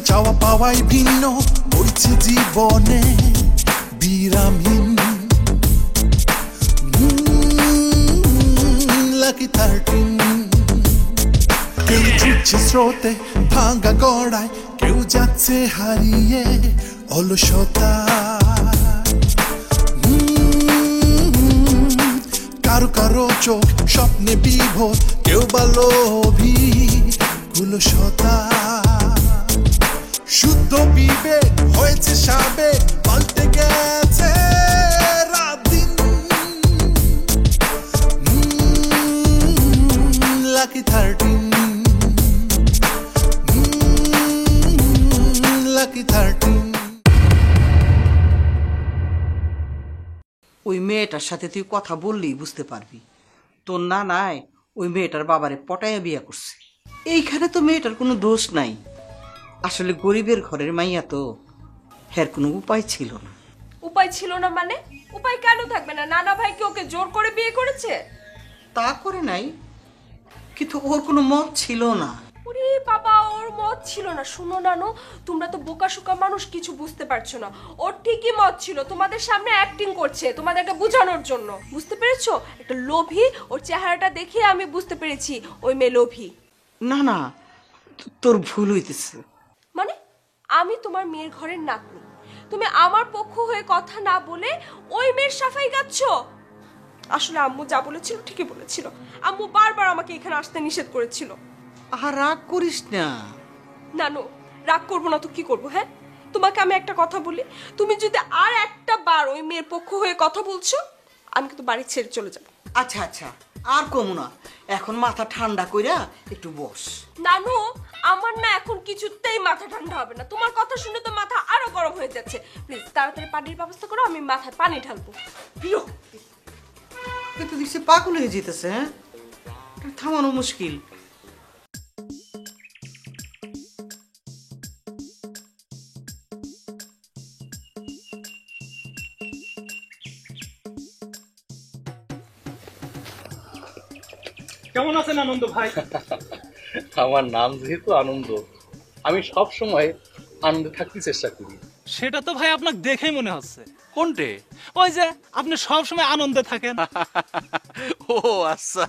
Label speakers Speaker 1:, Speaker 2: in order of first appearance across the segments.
Speaker 1: চাওয়া পাওয়াই ভিন্ন, পড়ছে জীবনে বিরামহীন। লাকি 13, কেউ ছুটছে স্রোতে ভাঙা গড়ায়, কেউ যাচ্ছে হারিয়ে অলসতা। কারো কারো চোখ স্বপ্নে বিভোর, কেউ বা লোভী কুলসতা। শুদ্ধ বিবেক হয়েছে সাবেক, পাল্টে গেছে রাত দিন। Lucky 13, lucky 13।
Speaker 2: ওই মেয়েটার সাথে তুই কথা বললেই বুঝতে পারবি, তোর না নাই ওই মেয়েটার বাবারে পটাইয়া বিয়া করছে। এইখানে তো মেয়েটার কোনো দোষ নাই, আসলে গরিবের ঘরের মাইয়া তো, এর কোনো উপায় ছিল না।
Speaker 3: উপায় ছিল না মানে? উপায় কেন থাকবে না? নানা ভাই কি ওকে জোর করে বিয়ে করেছে?
Speaker 2: তা করে নাই, কিন্তু ওর কোনো মত ছিল না।
Speaker 3: ওরে বাবা, ওর মত ছিল না? শুনো নানু, তোমরা তো বোকাশোকা মানুষ, কিছু বুঝতে পারছো না। ওর ঠিকই মত ছিল, তোমাদের সামনে অ্যাক্টিং করছে তোমাদেরকে বোঝানোর জন্য। বুঝতে পেরেছো? একটা লোভী, ওর চেহারাটা দেখে আমি বুঝতে পেরেছি ওই মেয়ে লোভী।
Speaker 2: না না, তোর ভুল হইতেছে।
Speaker 3: মানে আমি তোমার মেয়ের ঘরের নাতনি, তুমি আমার পক্ষ হয়ে কথা না বলে ওই মেয়ের সাফাই গাচ্ছ? আসলে আম্মু যা বলেছিল ঠিকই বলেছিল। আম্মু বারবার আমাকে এখানে আসতে নিষেধ করেছিল।
Speaker 2: আর রাগ করিস না।
Speaker 3: নানু, রাগ করবো না তো কি করবো? হ্যাঁ, তোমাকে আমি একটা কথা বলি, তুমি যদি আর একটা বার ওই মেয়ের পক্ষ হয়ে কথা বলছো, আমি কিন্তু বাড়ি ছেড়ে চলে যাবো।
Speaker 2: আচ্ছা আচ্ছা, আর কমু না, এখন মাথা ঠান্ডা কইরা একটু বস।
Speaker 3: নানু, আমার না এখন কিছুতেই মাথা ঠান্ডা হবে না। তোমার কথা শুনে তো মাথা আরো গরম হয়ে যাচ্ছে। প্লিজ তাড়াতাড়ি পানির ব্যবস্থা করো, আমি মাথায় পানি ঢালবো।
Speaker 2: কিন্তু দেখছি পাগল হয়ে যেতেছে। হ্যাঁ, থামানো মুশকিল।
Speaker 4: কেমন আছেন আনন্দ ভাই?
Speaker 5: আমার নাম যেহেতু আনন্দ, আমি সব সময় আনন্দে থাকতে চেষ্টা করি।
Speaker 4: সেটা তো ভাই আপনাকে দেখেই মনে হচ্ছে।
Speaker 5: কোনটে?
Speaker 4: ওই যে আপনি সব সময় আনন্দে থাকেন।
Speaker 5: ও আচ্ছা।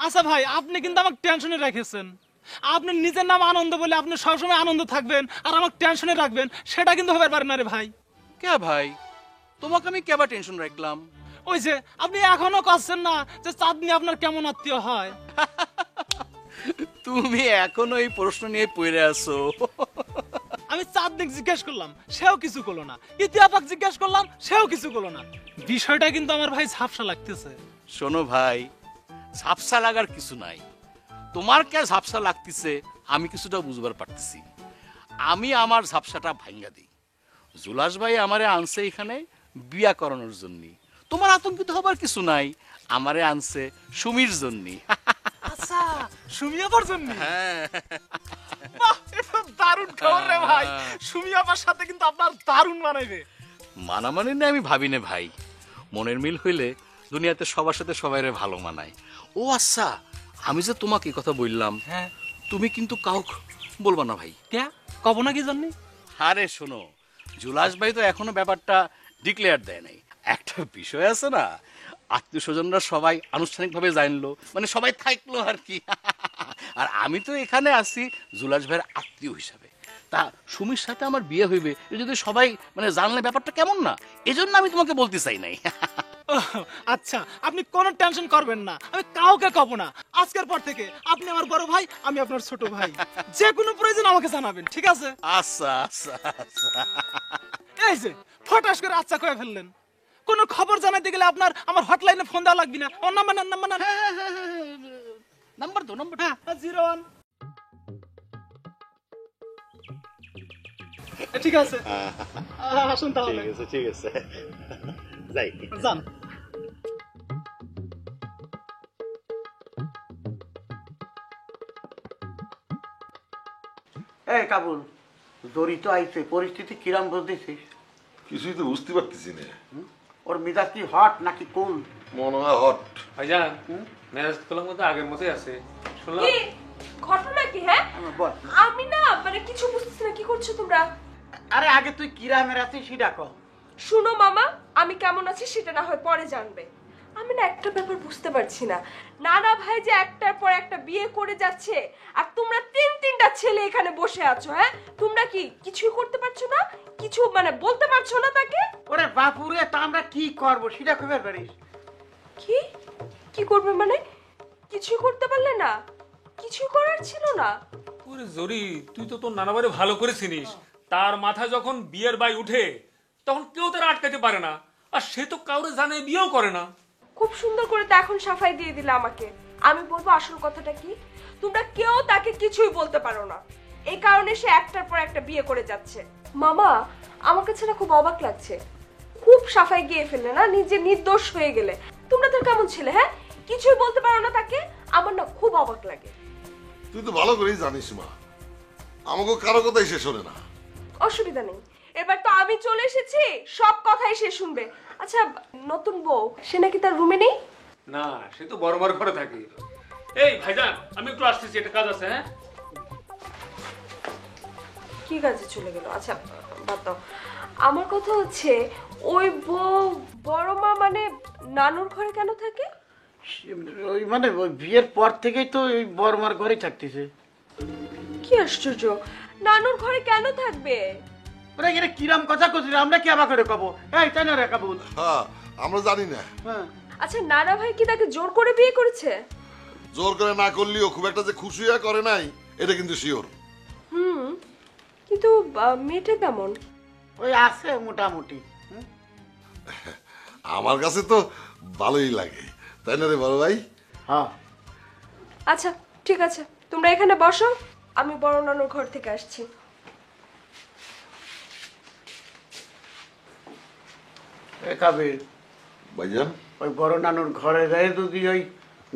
Speaker 4: আচ্ছা ভাই, আপনি কিন্তু আমাকে টেনশনে রেখেছেন। আপনি নিজের নাম আনন্দ বলে আপনি সবসময় আনন্দ থাকবেন আর আমাকে টেনশনে রাখবেন, সেটা কিন্তু হতে পারে না রে ভাই।
Speaker 5: কে ভাই, তোমাকে আমি কেবা টেনশন রাখলাম?
Speaker 4: ওই যে আপনি এখনো করছেন না যে চাঁদনি আপনার কেমন আত্মীয় হয়।
Speaker 5: তুমি এখনো এই প্রশ্ন নিয়ে পড়ে আছো?
Speaker 4: আমি চাঁদনিক জিজ্ঞেস করলাম, সেও কিছু করলো না। ইতিহাপাক জিজ্ঞেস করলাম, সেও কিছু করলো না। বিষয়টা কিন্তু আমার ভাই ঝাপসা লাগতেছে।
Speaker 5: শোনো ভাই, ঝাপসা লাগার কিছু নাই। তোমার কে ঝাপসা লাগতেছে আমি কিছুটা বুঝবার পারতেছি। আমি আমার ঝাপসাটা ভাঙ্গা দিই। জুলাস ভাই আমারে আনছে এখানে বিয়া করানোর জন্য। তোমার আতঙ্কিত হবার কিছু নাই, আমারে আনছে সুমির জন্য।
Speaker 4: আচ্ছা, সুমিয়াপার জন্য?
Speaker 5: হ্যাঁ,
Speaker 4: এটা দারুণ খবর রে ভাই। সুমিয়াপার সাথে কিন্তু আপনার দারুণ মানাইবে।
Speaker 5: মানামানি না আমি ভাবি না ভাই, মনের মিল হইলে দুনিয়াতে সবার সাথে সবাইরে ভালো মানায়। ও আচ্ছা, আমি যে তোমাকে কথা বললাম,
Speaker 4: হ্যাঁ,
Speaker 5: তুমি কিন্তু কাউকে বলবা না ভাই।
Speaker 4: কে কব না কি জানি?
Speaker 5: আরে শোনো, জুলাস ভাই তো এখনো ব্যাপারটা ডিক্লেয়ার দেয় নাই। একটা বিষয় আছে না, আত্মীয় স্বজনরা সবাই আনুষ্ঠানিকভাবে জানলো, মানে সবাই থাকলো আর কি। আর আমি তো এখানে আছি জুলাস ভাইয়ের আত্মীয় হিসাবে। তা সুমির সাথে আমার বিয়ে হইবে, যদি সবাই মানে জানলে ব্যাপারটা কেমন না, এজন্য আমি তোমাকে বলতে চাই নাই।
Speaker 4: আচ্ছা, আপনি কোনো টেনশন করবেন না, আমি কাউকে কব না। আজকের পর থেকে আপনি আমার বড় ভাই, আমি আপনার ছোট ভাই। যে কোনো প্রয়োজন আমাকে জানাবেন, ঠিক আছে?
Speaker 5: আচ্ছা আচ্ছা আচ্ছা।
Speaker 4: এই যে ফটাস করে আচ্ছা কয়ে ফেললেন। কোনো খবর জানাতে গেলে আপনার আমার হটলাইনে ফোন দেওয়া লাগবে না। ও নাম্বার নেন, নাম্বার নেন।
Speaker 5: নাম্বার তো নাম্বার।
Speaker 4: হ্যাঁ, 01। ঠিক আছে, আসুন তাহলে।
Speaker 5: ঠিক আছে ঠিক আছে, যাই
Speaker 4: যান।
Speaker 2: এই কাবুল, জড়ি তো আইছে, পরিস্থিতি কিরাম বুঝতেছিস?
Speaker 6: কিছুই তো বুঝতে পারতেছি না।
Speaker 2: ওর মিজাজ কি হট নাকি কুল?
Speaker 6: মনে হয় হট।
Speaker 7: ভাইজান, মেজাজ তোলার মধ্যে আগের মতোই আছে। শুনলাম
Speaker 3: ঘটনা কি? হ্যাঁ
Speaker 4: বল।
Speaker 3: আমি না মানে কিছু বুঝতেছি না, কি করছো তোমরা?
Speaker 4: আরে আগে তুই কিরামের আছিস সেটা কর।
Speaker 3: শুনো মামা, আমি কেমন আছি সেটা না হয় পরে জানবে। আমি না একটা ব্যাপার বুঝতে পারছি না, নানা ভাই যে একটার পর একটা বিয়ে করে যাচ্ছে আর তোমরা তিনটা ছেলে এখানে বসে আছো। হ্যাঁ তোমরা কি কিছুই করতে পারছো না? কিছু মানে বলতে পারছো না তাকে?
Speaker 4: ওরে বাপুরে, তা আমরা কি করব সেটা খবর পারিস?
Speaker 3: কি কি করবে মানে? কিছুই করতে পারলে না? কিছুই করার ছিল না?
Speaker 7: ওরে জরি, তুই তো তোর নানাবারে ভালো করে চিনিস। তার মাথায় যখন বিয়ের বাই উঠে তখন কেউ তার আটকাতে পারে না, আর সে তো কাউরে জানে বিয়েও করে না।
Speaker 3: খুব সুন্দর করে তো এখন সাফাই দিয়ে দিলে আমাকে। আমি বলবো আসল কথাটা কি। তোমরা কেউ তাকে কিছুই বলতে পারো না, এই কারণে সে একটার পর একটা বিয়ে করে যাচ্ছে। মামা, আমার কাছে না খুব অবাক লাগছে। খুব সাফাই গিয়ে ফেললে না, নিজে নির্দোষ হয়ে গেলে। তোমরা তো কেমন ছিলে? হ্যাঁ কিছুই বলতে পারো না তাকে, আমার না খুব অবাক লাগে।
Speaker 6: তুই তো ভালো করেই জানিস মা, আমাকে কারো কথাই শেষ হলে না।
Speaker 3: অসুবিধা নেই, এবার তো আমি চলে এসেছি, সব কথাই সে শুনবে। আচ্ছা, নতুন বউ সে নাকি তার রুমে নেই?
Speaker 7: না, সে তো বড় বড় ঘরে থাকে। এই ভাইজান, আমি একটু আসতেছি, একটা কাজ আছে। হ্যাঁ,
Speaker 3: কি কাজে চলে গেল? আচ্ছা বাদ দাও। আমার কথা হচ্ছে ওই বউ বড় মা মানে নানুর ঘরে কেন থাকে?
Speaker 4: ওই মানে ওই বিয়ের পর থেকেই তো ওই বড়মার ঘরেই থাকতেছে।
Speaker 3: কি আশ্চর্য, নানুর ঘরে কেন থাকবে?
Speaker 4: ওরা এখানে কিরাম কথা করছিল, আমরা কি আবার করে কব? এই তাই না রে কাবুল?
Speaker 6: হ্যাঁ, আমরা জানি না।
Speaker 4: হ্যাঁ,
Speaker 3: আচ্ছা নানা ভাই কি তাকে জোর করে বিয়ে করেছে?
Speaker 6: জোর করে না করলেও খুব একটা যে খুশি হয়ে করে নাই এটা কিন্তু শিওর।
Speaker 3: কিন্তু মেয়েটা কেমন?
Speaker 4: ওই আছে মোটামুটি।
Speaker 6: আমার কাছে তো ভালোই লাগে, তাই না রে বড় ভাই?
Speaker 4: হ্যাঁ,
Speaker 3: আচ্ছা ঠিক আছে, তোমরা এখানে বসো, আমি বড় নানুর ঘর থেকে আসছি।
Speaker 4: এ কাবিল,
Speaker 6: ভাইজান,
Speaker 4: ওই বড় নানুর ঘরে যায় যদি ওই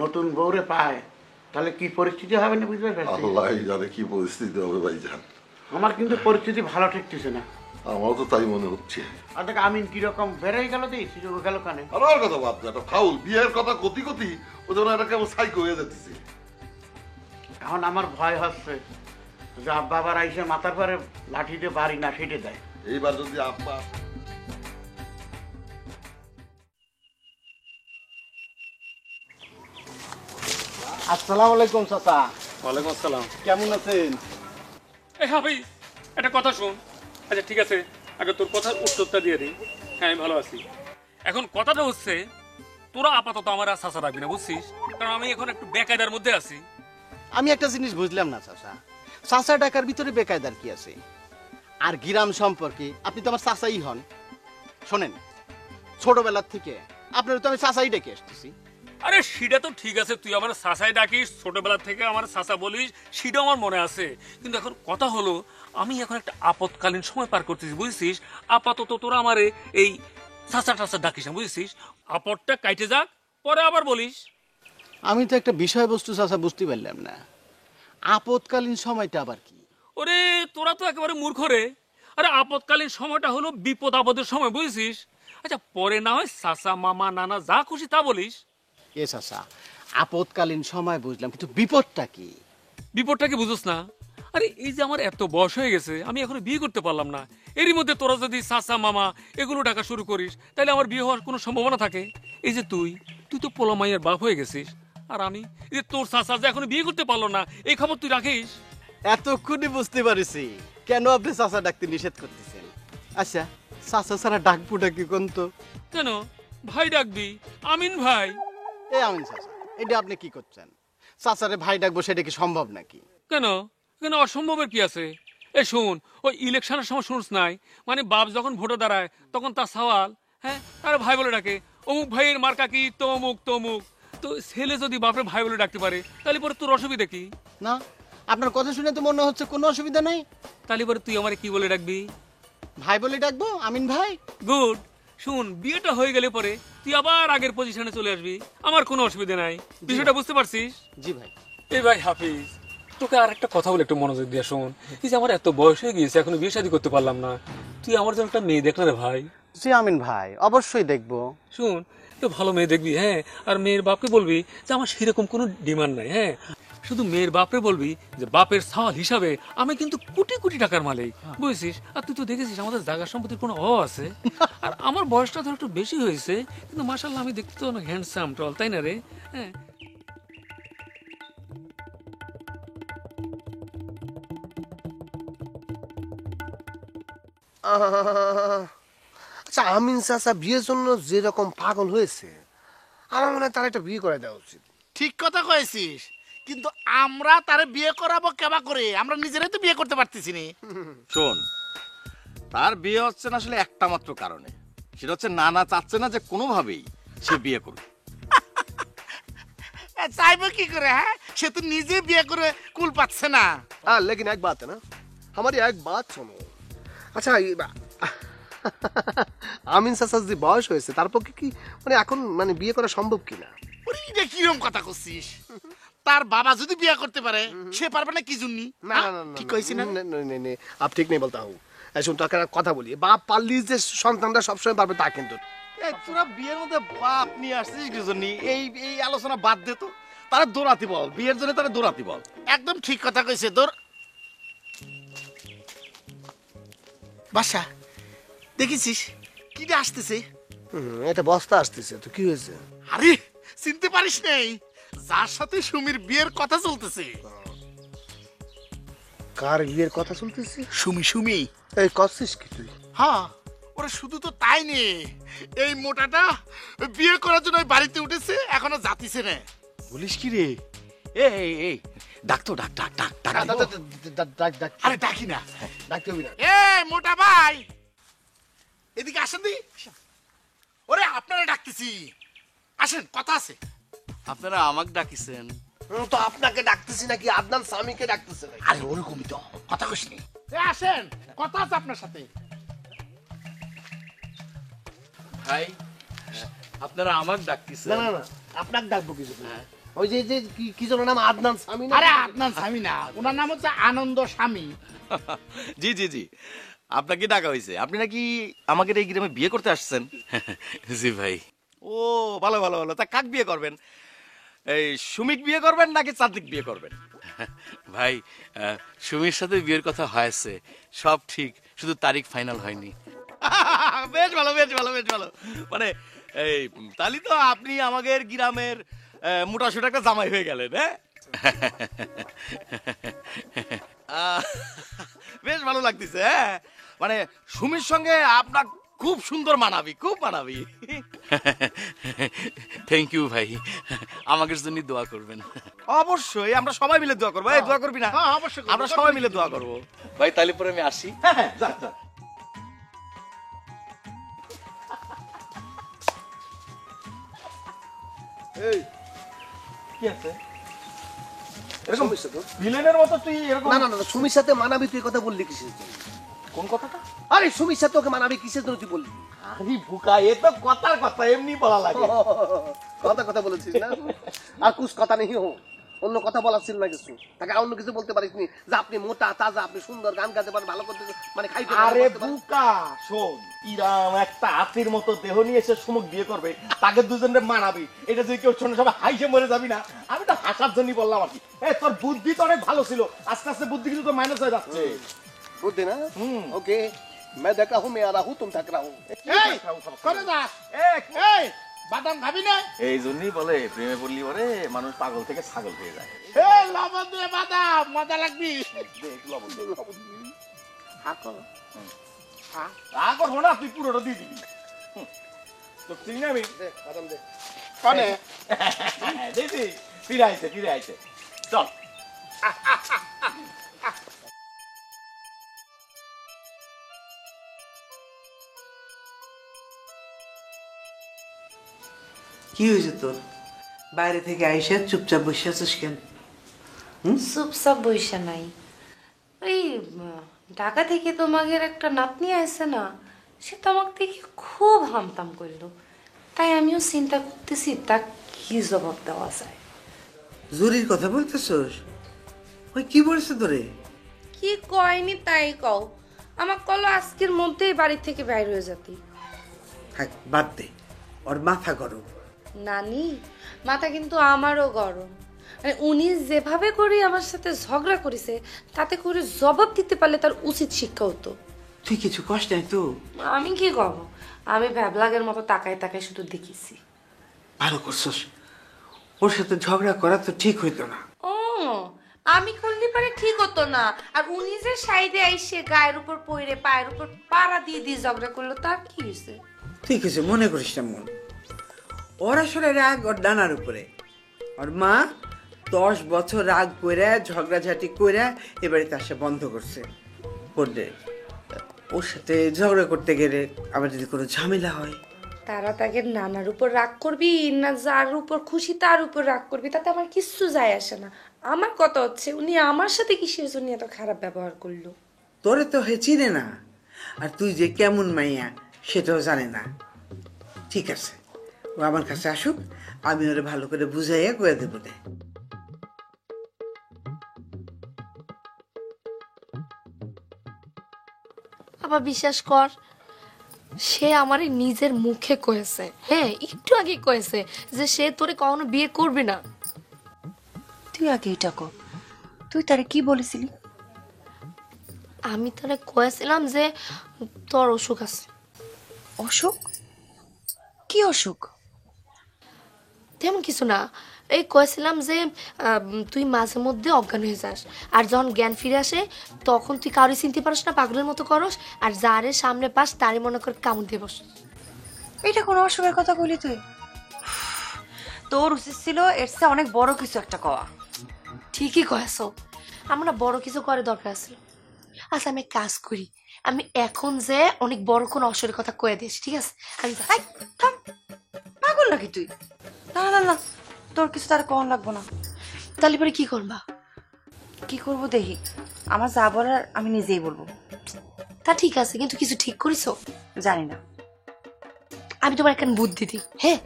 Speaker 4: নতুন বউরে পায় তাহলে কি পরিস্থিতি হবে না বুঝতে পারছি?
Speaker 6: আল্লাহ জানে কি পরিস্থিতি হবে ভাইজান।
Speaker 4: আমার কিন্তু পরিস্থিতি ভালো ঠেকতেছে না।
Speaker 6: আমারও তো তাই মনে হচ্ছে।
Speaker 4: আর দেখ আমিন কিরকম বেড়ে গেল দিই সুযোগ গেল কানে।
Speaker 6: আর ওর কথা বাদ দে, একটা ফাউল বিয়ের কথা কতি কতি ও যেন এটা কেমন সাইকো হয়ে যাচ্ছে।
Speaker 4: এখন আমার ভয় হচ্ছে যে আব্বা আবার আইসে মাথার পরে লাঠি দিয়ে বাড়ি না ফেটে দেয়।
Speaker 6: এইবার যদি আব্বা
Speaker 4: আসসালামু আলাইকুম চাচা।
Speaker 7: ওয়ালাইকুম আসসালাম।
Speaker 4: কেমন আছেন?
Speaker 7: এই হাফিজ, একটা কথা শোন। আচ্ছা ঠিক আছে, আগে তোর কথার উত্তরটা দিয়ে দিই। হ্যাঁ, আমি ভালো আছি। এখন কথাটা হচ্ছে, তোরা আপাতত আমার আর চাচা রাখবি না, বুঝছিস? কারণ আমি এখন একটু বেকায়দার মধ্যে আছি।
Speaker 8: আমি একটা জিনিস বুঝলাম না চাচা, চাচা ডাকার ভিতরে বেকায়দার কি আছে? আর গ্রাম সম্পর্কে আপনি তো আমার চাচাই হন। শোনেন, ছোটবেলার থেকে আপনার তো আমি চাচাই ডেকে আসতেছি।
Speaker 7: আরে সেটা তো ঠিক আছে, তুই আমার চাচাই ডাকিস, ছোটবেলা থেকে আমার চাচা বলিস, সেটাও আমার মনে আছে। কিন্তু এখন কথা হলো, আমি এখন একটা আপৎকালীন সময় পার করতেছি, বুঝছিস? আপাতত তোরা আমারে এই চাচা টাচা ডাকিস না, বুঝছিস? আপদটা কাইটে যাক, পরে আবার বলিস।
Speaker 8: আমি তো একটা বিষয়বস্তু চাচা বুঝতে পারলাম না, আপদকালীন সময়টা আবার কি?
Speaker 7: ওরে তোরা তো একেবারে মূর্খ রে। আরে আপদকালীন সময়টা হলো বিপদ আপদের সময়, বুঝছিস? আচ্ছা পরে না হয় চাচা মামা নানা যা খুশি তা বলিস।
Speaker 8: এ চাচা, আপদকালীন সময় বুঝলাম, কিন্তু বিপদটা কি?
Speaker 7: বিপদটা কি বুঝোস না? আরে এই যে আমার এত বয়স হয়ে গেছে, আমি এখনো বিয়ে করতে পারলাম না। এরই মধ্যে তোরা যদি চাচা মামা এগুলো ডাকা শুরু করিস, তাহলে আমার বিয়ে হওয়ার কোনো সম্ভাবনা থাকে? এই যে তুই তো পোলা মাইয়ের বাপ হয়ে গেছিস, আর আমি এই যে তোর চাচা যে এখনো বিয়ে করতে পারলো না, এই খবর তুই রাখিস?
Speaker 8: এতক্ষণই বুঝতে পারছি কেন আপনি চাচা ডাকতে নিষেধ করতেছেন। আচ্ছা, চাচা ছাড়া ডাকবো ডাকি কোন তো?
Speaker 7: কেন ভাই ডাকবি? আমিন ভাই।
Speaker 8: এ আমিন চাচা, এটা আপনি কি করছেন? চাচারে ভাই ডাকবো, সেটা কি সম্ভব নাকি?
Speaker 7: কেন কেন অসম্ভবের কি আছে? এ শোন, ওই ইলেকশনের সময় শুনস নাই, মানে বাপ যখন ভোটে দাঁড়ায় তখন তার সওয়াল, হ্যাঁ, তার ভাই বলে ডাকে, অমুক ভাইয়ের মার্কা কি তমুক তমুক। তো ছেলে যদি বাপের ভাই বলে ডাকতে পারে, তাহলে পরে তোর অসুবিধা কি?
Speaker 8: না, আপনার কথা শুনে তো মনে হচ্ছে কোনো অসুবিধা নেই।
Speaker 7: তাহলে পরে তুই আমারে কি বলে ডাকবি?
Speaker 8: ভাই বলে ডাকবো, আমিন ভাই।
Speaker 7: গুড। শুন, বিয়েটা হয়ে গেলে পরে তুই আবার আগের পজিশনে চলে আসবি, আমার কোনো অসুবিধা নাই। বিষয়টা বুঝতে পারছিস?
Speaker 8: জি ভাই।
Speaker 7: এই ভাই হাফিজ, তোকে আর একটা কথা বলে একটু মনোযোগ দিয়ে শোন। এই যে আমার এত বয়স হয়ে গিয়েছে, এখনো বিয়ে শাদী করতে পারলাম না, তুই আমার জন্য একটা মেয়ে দেখ না রে ভাই।
Speaker 8: জি আমিন ভাই, অবশ্যই দেখবো।
Speaker 7: শুন, একটা ভালো মেয়ে দেখবি, হ্যাঁ, আর মেয়ের বাপকে বলবি যে আমার সেরকম কোনো ডিমান্ড নাই, হ্যাঁ, শুধু মেয়ের বাপরে বলবি যে বাপের সাওয়াল হিসাবে আমি কিন্তু কোটি কোটি টাকার মালিক, বুঝছিস? আর তুই তো দেখেছিস আমাদের জায়গা সম্পত্তির কোনো অভাব আছে, আর আমার বয়সটা ধর একটু বেশি হয়েছে, কিন্তু মাশাআল্লাহ আমি দেখতে তো অনেক হ্যান্ডসাম টল, তাই না রে? হ্যাঁ।
Speaker 9: আচ্ছা, আমিন চাচা বিয়ের জন্য যেরকম পাগল হয়েছে, আমার মনে হয় তার একটা বিয়ে করে দেওয়া উচিত।
Speaker 10: ঠিক কথা কয়েছিস, কিন্তু আমরা তারে বিয়ে করাবো কেবা করে? আমরা নিজেরাই তো বিয়ে করতে পারতেছি না।
Speaker 8: শোন, তার বিয়ে হচ্ছে না আসলে একটা মাত্র কারণে, সেটা হচ্ছে নানা চাচ্ছে না যে কোনোভাবেই সে বিয়ে করবে।
Speaker 10: চাইবো কি করে? হ্যাঁ, সে তো নিজে বিয়ে করে কুল পাচ্ছে না।
Speaker 9: हाँ लेकिन एक बात है ना, हमारी एक बात सुनो। আচ্ছা, আমিন চাচার যে বয়স হয়েছে তার পক্ষে কি মানে এখন মানে বিয়ে করা সম্ভব কিনা?
Speaker 10: ওরে, এটা কিরকম কথা করছিস? তার বাবা যদি বিয়ে করতে পারে, সে পারবে না কি জন্য?
Speaker 9: না না না,
Speaker 10: ঠিক কইছি না?
Speaker 9: नहीं, आप ठीक नहीं बोलता हूँ। ऐसे तो কথা বলি, বাপ পারলি যে সন্তানরা সবসময় পারবে তা কিন্তু।
Speaker 8: এই তোরা বিয়ের মধ্যে বাপ নিয়ে আসছিস কি জন্য? এই এই আলোচনা বাদ দে তো, তারা দৌড়াতি বল, বিয়ের জন্য তারা দৌড়াতি বল।
Speaker 10: একদম ঠিক কথা কইছে তোর বাসা। দেখেছিস কি আসতেছে?
Speaker 9: এটা বস্তা আসতেছে তো, কি হয়েছে?
Speaker 10: আরে, চিনতে পারিস নাই? যার সাথে সুমির বিয়ের কথা চলতেছে।
Speaker 9: কার বিয়ের কথা চলতেছে?
Speaker 10: সুমি সুমি।
Speaker 9: এই করছিস কি তুই?
Speaker 10: হ্যাঁ, ওরা শুধু তো তাই নে, এই মোটাটা বিয়ে করার জন্য ওই বাড়িতে উঠেছে, এখনো জাতিছে না।
Speaker 8: বলিস কি রে? এই এই ডাক তো, ডাক ডাক ডাক ডাক।
Speaker 10: আরে ডাকি না,
Speaker 9: ডাকতে হবে না।
Speaker 10: এ মোটা ভাই, এদিকে আসেন দি। ওরে, আপনারা ডাকতেছি, আসেন, কথা আছে।
Speaker 5: আপনারা আমাকে ডাকিছেন?
Speaker 9: তো আপনাকে ডাকতেছি নাকি আদনান স্বামীকে ডাকতেছে নাকি?
Speaker 10: আরে ওরকমই তো, কথা কইস নি। আসেন, কথা আছে আপনার সাথে।
Speaker 5: ভাই, আপনারা আমাকে ডাকতেছেন?
Speaker 9: না না না, আপনাকে ডাকবো কিছু। ওই যে যে কি যেন নাম, আদনান স্বামী না?
Speaker 10: আরে আদনান স্বামী না, ওনার নাম হচ্ছে আনন্দ স্বামী।
Speaker 8: জি জি জি, আপনাকে ডাকা হয়েছে। আপনি নাকি আমাকে এই গ্রামে বিয়ে করতে আসছেন?
Speaker 5: জি ভাই।
Speaker 8: ও, ভালো ভালো ভালো। তা কাক বিয়ে করবেন? এই সুমিক বিয়ে করবেন নাকি চাঁদিক বিয়ে করবেন?
Speaker 5: ভাই, সুমির সাথে বিয়ের কথা হয়েছে, সব ঠিক, শুধু তারিখ ফাইনাল হয়নি।
Speaker 8: বেশ ভালো বেশ ভালো বেশ ভালো। মানে এই তাহলে তো আপনি আমাদের গ্রামের মোটা সোটা একটা জামাই হয়ে গেলেন। হ্যাঁ, বেশ ভালো লাগতেছে। হ্যাঁ, মানে সুমির সঙ্গে আপনার খুব সুন্দর মানাবি, খুব মানাবি।
Speaker 5: থ্যাংক ইউ ভাই, আমাকে জন্য দোয়া করবেন।
Speaker 8: অবশ্যই, আমরা সবাই মিলে দোয়া করবো। এই দোয়া করবি না?
Speaker 10: হ্যাঁ, অবশ্যই করবো,
Speaker 8: আমরা সবাই মিলে দোয়া করবো।
Speaker 5: ভাই, তাহলে পরে আমি আসি।
Speaker 8: হ্যাঁ হ্যাঁ, যা যা।
Speaker 9: এই
Speaker 8: কি আছে?
Speaker 9: সুমির সাথে?
Speaker 8: ভিলেনের মতো তুই এরকম?
Speaker 9: না না না, সুমির সাথে মানাবি তুই কথা বললি কিসের জন্য?
Speaker 8: কোন কথাটা?
Speaker 9: আরে সুমির সাথে ওকে মানাবি কিসের জন্য তুই বললি?
Speaker 8: আরে ভুকা, এ তো কথার কথা, এমনি বলা লাগে।
Speaker 9: কথা কথা বলেছিস না? আর কুছ কথা নেই হো, অন্য কথা বলা ছিল না কিছু? তাকে অন্য কিছু বলতে পারিস নি যে আপনি মোটা তাজা, আপনি সুন্দর, গান গাইতে পারেন, ভালো করতে মানে খাইতে পারেন,
Speaker 8: আরে
Speaker 9: করতে পারেন।
Speaker 8: বুকা, শোন, ইরাম একটা হাতির মতো দেহ নিয়ে এসে সুমুখ বিয়ে করবে, তাকে দুজনে মানাবি, এটা যদি কেউ শোনে সবাই হাইসে মরে যাবি না? আমি তো হাসার জন্যই বললাম আর কি। তোর বুদ্ধি তো অনেক ভালো ছিল, আস্তে আস্তে বুদ্ধি কিন্তু তো মাইনাস হয়ে যাচ্ছে।
Speaker 9: বুদ্ধি না? ওকে, मैं देखा हूं, मैं आ रहा हूं, तुम थक रहा हूं।
Speaker 10: এই, করে যাস। এই, বাদাম খাবি না?
Speaker 8: এই জন্যই বলে প্রেমে পড়লি পরে মানুষ পাগল থেকে ছাগল হয়ে যায়।
Speaker 10: এই, লবণ দিয়ে বাদাম, মজা লাগবি।
Speaker 8: আগর হোনা তুই পুরোটা দিয়ে দিবি। তো চিনি আমি
Speaker 9: বাদাম দে।
Speaker 10: কনে?
Speaker 8: দিদি ফিরে আইছে, ফিরে আইছে। চল।
Speaker 2: কি হয়েছে তোর? বাইরে থেকে আইসা চুপচাপ বসে আছিস কেন?
Speaker 11: চুপচাপ বইসা নাই, ওই ঢাকা থেকে তোমাদের একটা নাতনি আসছে না, সে তো আমাকে দেখে খুব হামতাম করলো, তাই আমিও চিন্তা করতেছি তা কি জবাব দেওয়া যায়।
Speaker 2: জুরির কথা বলতেছস? ওই কি বলছে তোরে?
Speaker 11: কি কয়নি তাই কও, আমার কলো আজকের মধ্যেই বাড়ি থেকে বাইর হয়ে যেতে।
Speaker 2: থাক, বাদ দে,
Speaker 12: ওর মাথা গরম।
Speaker 11: নানি, মাথা কিন্তু আমারও গরম। মানে উনি যেভাবে করে আমার সাথে ঝগড়া করেছে, তাতে করে জবাব দিতে পারলে তার উচিত শিক্ষা হতো।
Speaker 12: তুই কিছু কষ্ট নাই তো?
Speaker 11: আমি কি করবো, আমি ভ্যাবলাগের মতো তাকায় তাকায় শুধু দেখেছি।
Speaker 12: ভালো করছস, ওর সাথে ঝগড়া করা তো ঠিক হইতো না।
Speaker 11: ও, আমি করলে পারে ঠিক হতো না, আর উনি যে সাইডে আইসে গায়ের উপর পইরে পায়ের উপর পাড়া দিয়ে দিয়ে ঝগড়া করলো, তার কি হয়েছে?
Speaker 12: তুই কিছু মনে করিস না মন। ওর আসলে রাগ ওর ডানার উপরে। ওর মা 10 বছর রাগ কইরা ঝগড়াঝাটি কইরা এবারে তার সে বন্ধ করছে। ওর সাথে ঝগড়া করতে গেলে আবার যদি কোনো ঝামেলা হয়,
Speaker 11: তারা তাকে নানার উপর রাগ করবি না যার উপর খুশি তার উপর রাগ করবি, তাতে আমার কিচ্ছু যায় আসে না। আমার কথা হচ্ছে উনি আমার সাথে কিসের জন্য এত খারাপ ব্যবহার করলো।
Speaker 12: তোরে তো হে চিনে না, আর তুই যে কেমন মাইয়া সেটাও জানে না। ঠিক আছে, ও আমার কাছে আসুক, আমি ওরে ভালো করে বুঝাইয়া কয়ে দেবো।
Speaker 13: বাবা বিশ্বাস কর, সে আমারে নিজের মুখে কয়েছে, হ্যাঁ একটু আগে কয়েছে যে সে তোরে কখনো বিয়ে করবে না।
Speaker 14: তুই আগে এটা কর, তুই তারে কি বলেছিলি?
Speaker 13: আমি তারে কয়েছিলাম যে তোর অসুখ আছে।
Speaker 14: অসুখ? কি অসুখ?
Speaker 13: তেমন কিছু না, এই কয়েছিলাম যে তুই মাঝে মধ্যে অজ্ঞান হয়ে যাস, আর যখন জ্ঞান ফিরে আসে তখন তুই কারোই চিনতে পারিস না, পাগলের মতো করস, আর যারে সামনে পাস তারই মনে করে কামড় দিয়ে বস।
Speaker 14: এটা কোনো অসুখের কথা কইলি তুই? তোর উচিত ছিল এর চেয়ে অনেক বড় কিছু একটা কওয়া।
Speaker 13: ঠিকই কয়েছো, আমার না বড় কিছু করে দরকার আছে। আচ্ছা আমি কাজ করি, আমি এখন যে অনেক বড় কোন অসুরের কথা কয়ে দিয়েছি, ঠিক আছে? আমি
Speaker 14: পাগল নাকি তুই? না না না, তোর কিছু তার কম লাগবো না।
Speaker 13: তাহলে পরে কি করবা?
Speaker 14: কি করবো দেখি, আমার যা বলার আমি নিজেই বলবো।
Speaker 13: তা ঠিক আছে, কিন্তু কিছু ঠিক করেছো?
Speaker 14: জানি না।
Speaker 13: আমি তোমার একটা বুদ্ধি দিই, হ্যাঁ?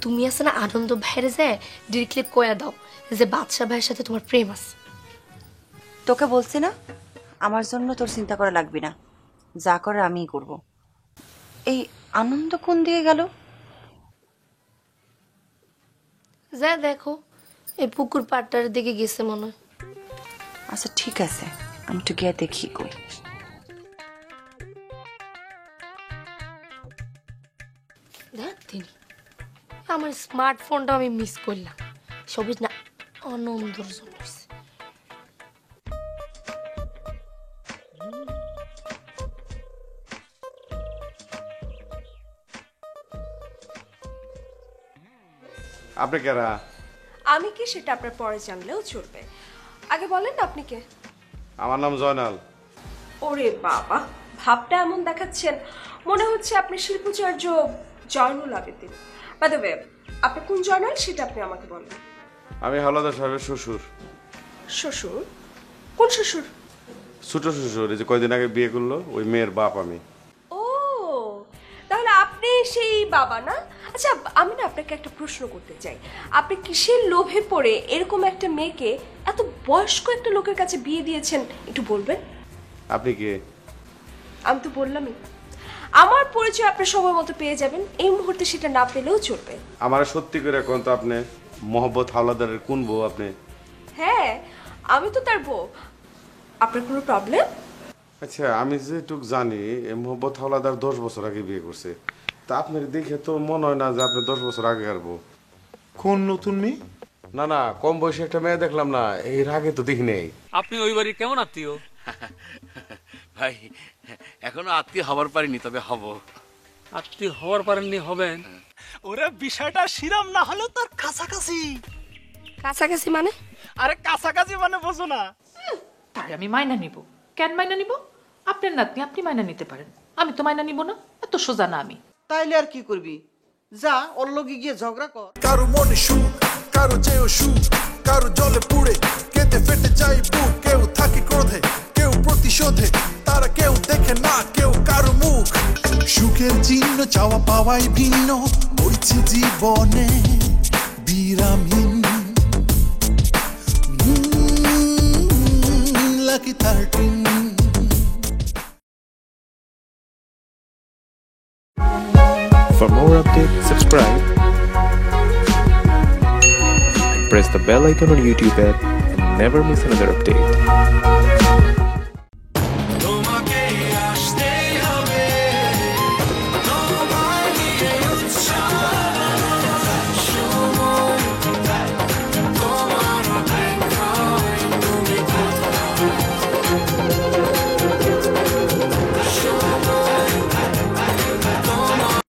Speaker 13: তুমি আছে না আনন্দ ভাইয়ের যে ডিরেক্টলি কয়ে দাও যে বাদশা ভাইয়ের সাথে তোমার প্রেম আছে।
Speaker 14: তোকে বলছি না, আমার জন্য তোর চিন্তা করা লাগবে না, যা করে আমিই করব। এই আনন্দ কোন দিকে গেল?
Speaker 13: যা দেখো, এই পুকুর পাড়টার দিকে গেছে মনে হয়।
Speaker 14: আচ্ছা ঠিক আছে, আমি একটু গিয়ে দেখি কই।
Speaker 13: আমার স্মার্টফোনটা আমি মিস করলাম, সবই না আনন্দর জন্য।
Speaker 15: আপনি কারা?
Speaker 3: আমি কি সেটা আপনার পরে জানলেও চলবে, আগে বলেন আপনি কে?
Speaker 15: আমার নাম জয়নাল।
Speaker 3: ওরে বাবা, ভাবটা এমন দেখাচ্ছেন মনে হচ্ছে আপনি শিল্পাচার্য Zainul Abedin. By the way, আপনি কোন জয়নাল সেটা আপনি আমাকে বলেন।
Speaker 15: আমি হাওলাদার সাহেবের শ্বশুর।
Speaker 3: শ্বশুর? কোন শ্বশুর?
Speaker 15: ছোট শ্বশুর, এই যে কয়দিন আগে বিয়ে করলো ওই মেয়ের বাপ আমি।
Speaker 3: ও, তাহলে আপনি সেই বাবা না? আচ্ছা আমি না আপনাকে একটা প্রশ্ন করতে চাই, আপনি কিসের লোভে পড়ে এরকম একটা মেয়েকে এত বয়স্ক একটা লোকের কাছে বিয়ে দিয়েছেন, একটু বলবেন?
Speaker 15: আপনি কে?
Speaker 3: আমি তো বললামই, আমার পরিচয় আপনি সময় মতো পেয়ে যাবেন, এই মুহূর্তে সেটা না পেলেও চলবে।
Speaker 15: আমার সত্যি করে এখন তো আপনি মোহাম্মদ হাওলাদারের কোন বউ আপনি?
Speaker 3: হ্যাঁ, আমি তো তার বউ। আপনার কোনো প্রবলেম?
Speaker 15: আচ্ছা, আমি যেটুক জানি মোহাম্মদ হাওলাদার 10 বছর আগে বিয়ে করছে, তা আপনার দেখে তো মনে হয় না যে আপনি 10 বছর আগে আর বউ।
Speaker 16: কোন নতুন মেয়ে?
Speaker 15: না না, কম বয়সী একটা মেয়ে দেখলাম না, এর আগে তো দেখি নেই।
Speaker 7: আপনি ওই বাড়ির কেমন আত্মীয়?
Speaker 5: ভাই এখনো আত্মীয় হবার পারিনি, তবে হব।
Speaker 7: আত্মীয় হওয়ার পারেননি, হবেন?
Speaker 4: ওরে বিষয়টা শিরাম না হলেও তার কাছাকাছি।
Speaker 13: কাছাকাছি মানে?
Speaker 4: আরে কাছাকাছি মানে বোঝো না?
Speaker 17: তাই আমি মাইনা নিব। কেন মাইনা নিব? আপনার নাতনি, আপনি মাইনা নিতে পারেন, আমি তো মাইনা নিব না। এত সোজা না আমি।
Speaker 2: তাইলে আর কি করবি, যা ওর লগে গিয়ে ঝগড়া কর।
Speaker 1: কারো মনে সুখ, কারো চেয়েও সুখ, কারো জলে পুড়ে কেঁদে ফেটে যায় বুক। কেউ থাকে ক্রোধে, কেউ প্রতিশোধে, তারা কেউ দেখে না কেউ কারো মুখ। সুখের চিহ্ন চাওয়া পাওয়াই ভিন্ন, বইছে জীবনে বিরামহীন। Lucky 13
Speaker 18: For more updates, subscribe and press the bell icon on YouTube app and never miss another update.